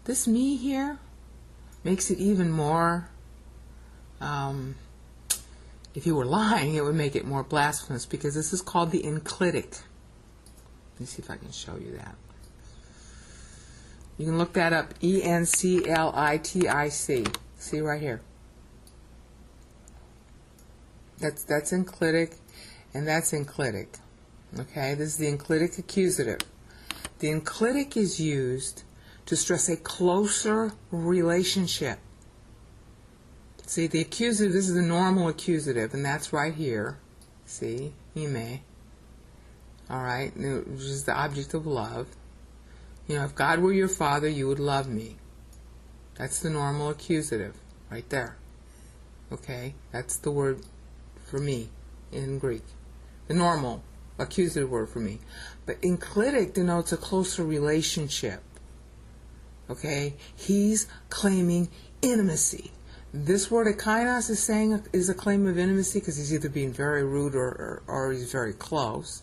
This me here makes it even more, if you were lying, it would make it more blasphemous, because this is called the enclitic. Let me see if I can show you that. You can look that up, E-N-C-L-I-T-I-C. See right here. That's enclitic, and that's enclitic. Okay, this is the enclitic accusative. The enclitic is used to stress a closer relationship. See, the accusative, this is the normal accusative, and that's right here. See, ime. All right, which is the object of love. You know, if God were your father, you would love me. That's the normal accusative, right there. Okay, that's the word for me in Greek. The normal accusative word for me. But enclitic denotes a closer relationship. Okay, he's claiming intimacy. This word ekainos is saying is a claim of intimacy because he's either being very rude or he's very close.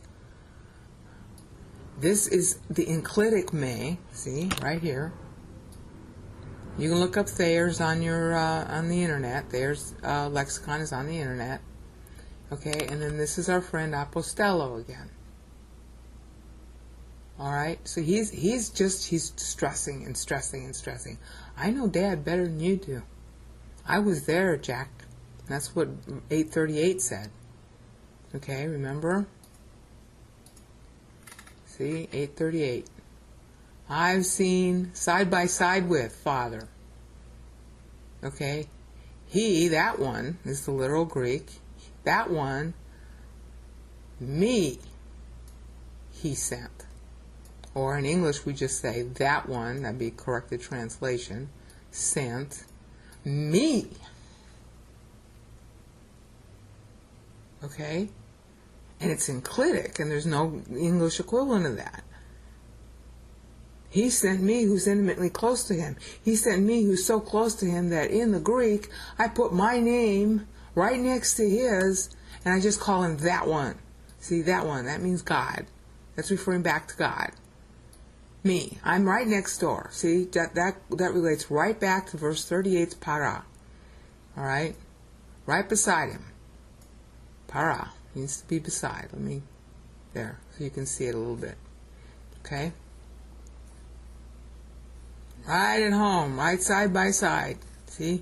This is the enclitic me. See right here. You can look up Thayer's on your on the internet. Thayer's lexicon is on the internet. Okay, and then this is our friend apostellw again. All right, so he's stressing and stressing and stressing. I know Dad better than you do. I was there, Jack. That's what 838 said. Okay, remember? See, 838. I've seen side by side with Father. Okay, he, that one, is the literal Greek. That one, me, he sent. Or in English we just say that one, that'd be corrected translation, sent me. Okay? And it's enclitic, and there's no English equivalent of that. He sent me who's intimately close to him. He sent me who's so close to him that in the Greek, I put my name right next to his, and I just call him that one. See, that one, that means God. That's referring back to God. Me, I'm right next door. See, that relates right back to verse 38's para. All right? Right beside him. Para means to be beside. Let me, there, so you can see it a little bit. Okay? Right at home, right side by side. See?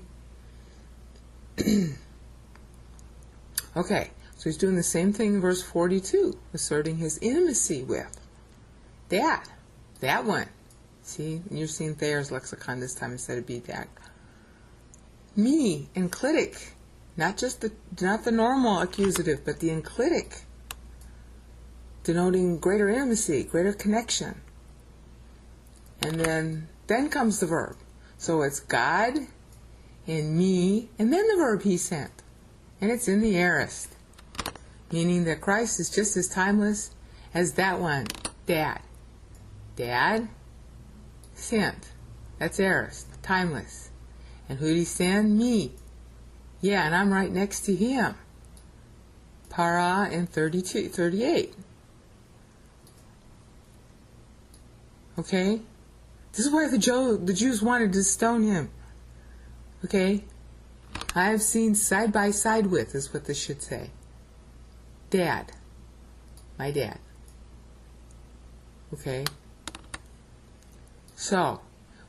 Okay, so he's doing the same thing in verse 42, asserting his intimacy with Dad. That one. See, you're seeing Thayer's lexicon this time instead of BDAC. Me, enclitic. Not the normal accusative, but the enclitic, denoting greater intimacy, greater connection. And then comes the verb. So it's God and me, and then the verb he sent. And it's in the aorist, meaning that Christ is just as timeless as that one, Dad. Dad sent. That's aorist, timeless. And who'd he send? Me. Yeah, and I'm right next to him. Para in 38. Okay? This is why the Jews wanted to stone him. Okay? I have seen side by side with, is what this should say. Dad. My dad. Okay? So,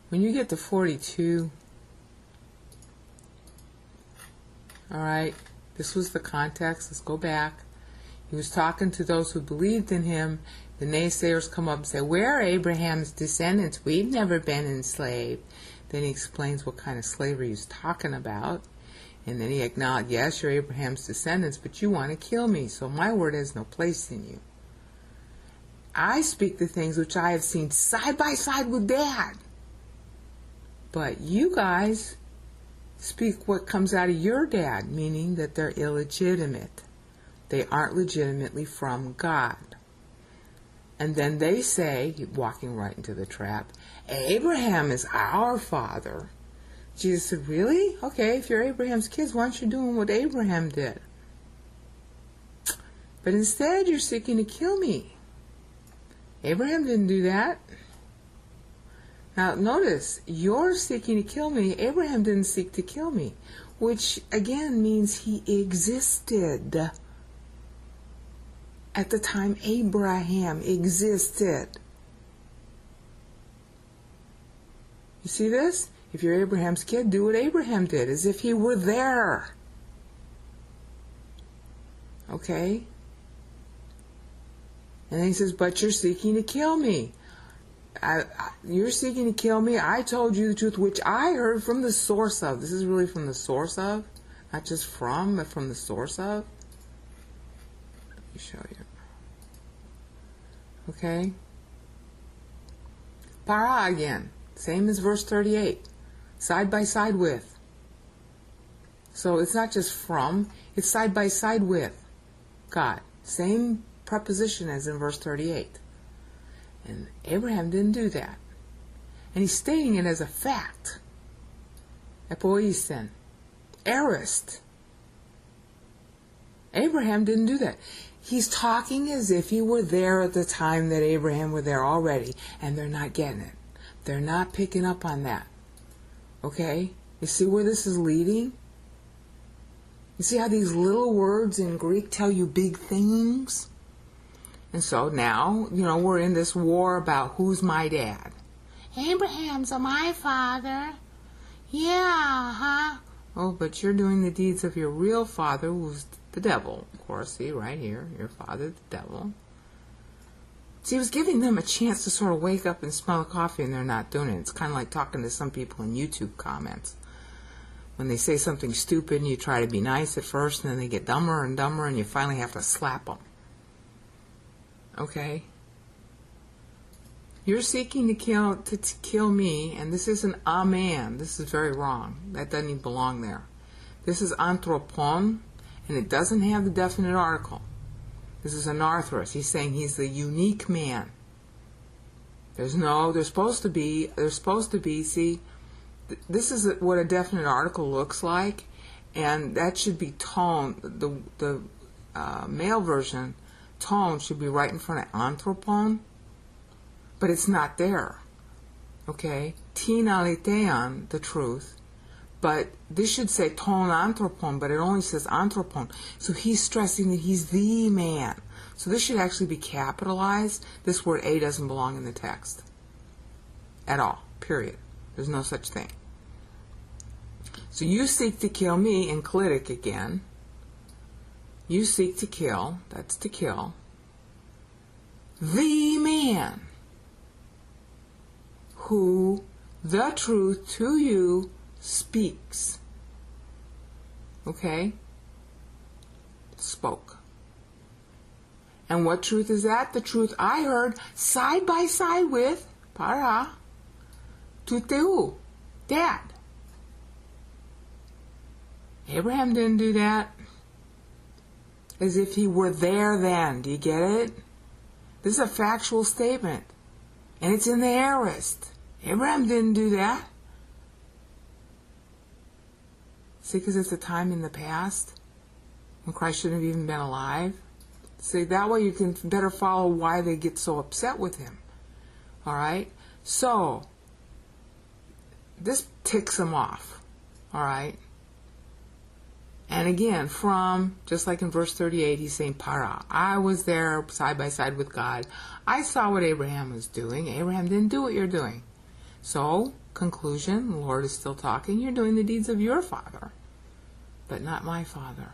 when you get to 42, alright, this was the context. Let's go back. He was talking to those who believed in him. The naysayers come up and say, "We're Abraham's descendants. We've never been enslaved." Then he explains what kind of slavery he's talking about. And then he acknowledged, yes, you're Abraham's descendants, but you want to kill me, so my word has no place in you. I speak the things which I have seen side by side with Dad. But you guys speak what comes out of your dad, meaning that they're illegitimate. They aren't legitimately from God. And then they say, walking right into the trap, Abraham is our father. Jesus said, really? Okay, if you're Abraham's kids, why aren't you doing what Abraham did? But instead, you're seeking to kill me. Abraham didn't do that. Now notice, you're seeking to kill me. Abraham didn't seek to kill me, which again means he existed at the time Abraham existed. You see this? If you're Abraham's kid, do what Abraham did, as if he were there. Okay? And then he says, but you're seeking to kill me. You're seeking to kill me. I told you the truth, which I heard from the source of. This is really from the source of. Not just from, but from the source of. Let me show you. Okay? Para again. Same as verse 38. Side by side with. So it's not just from, it's side by side with God. Same preposition as in verse 38. And Abraham didn't do that. And he's stating it as a fact. Apostellw. Aorist. Abraham didn't do that. He's talking as if he were there at the time that Abraham were there already, and they're not getting it. They're not picking up on that. Okay? You see where this is leading? You see how these little words in Greek tell you big things? And so now, we're in this war about who's my dad. Abraham's my father. Yeah, huh? Oh, but you're doing the deeds of your real father, who's the devil. Of course, see, right here, your father, the devil. See, he was giving them a chance to sort of wake up and smell the coffee, and they're not doing it. It's kind of like talking to some people in YouTube comments. When they say something stupid, and you try to be nice at first, and then they get dumber and dumber, and you finally have to slap them. Okay? You're seeking to kill me, and this isn't a man. This is very wrong. That doesn't even belong there. This is anthropon, and it doesn't have the definite article. This is anarthros. He's saying he's the unique man. There's supposed to be, see, this is what a definite article looks like, and that should be tone. The male version, tone, should be right in front of anthropon, but it's not there. Okay? Tin aletheon, the truth, but this should say ton anthropon, but it only says anthropon. So he's stressing that he's the man. So this should actually be capitalized. This word a doesn't belong in the text at all, period. There's no such thing. So you seek to kill me, enclitic again. You seek to kill, that's to kill, the man who the truth to you speaks. Okay? Spoke. And what truth is that? The truth I heard side by side with para tuteu, dad. Abraham didn't do that. As if he were there then. Do you get it? This is a factual statement. And it's in the aorist. Abraham didn't do that. See, because it's a time in the past when Christ shouldn't have even been alive. See, that way you can better follow why they get so upset with him. Alright? So, this ticks them off. Alright? And again, from, just like in verse 38, he's saying, para. I was there side by side with God. I saw what Abraham was doing. Abraham didn't do what you're doing. So, conclusion, the Lord is still talking. You're doing the deeds of your father, but not my father.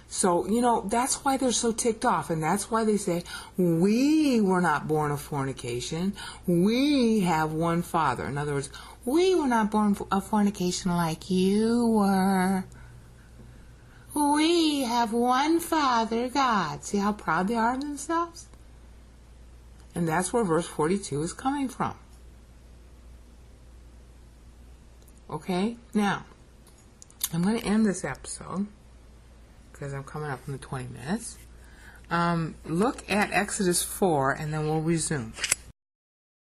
So, that's why they're so ticked off. And that's why they say, we were not born of fornication. We have one father. In other words, we were not born of fornication like you were. We have one Father, God. See how proud they are of themselves? And that's where verse 42 is coming from. Okay? Now, I'm going to end this episode because I'm coming up on the 20 minutes. Look at Exodus 4 and then we'll resume.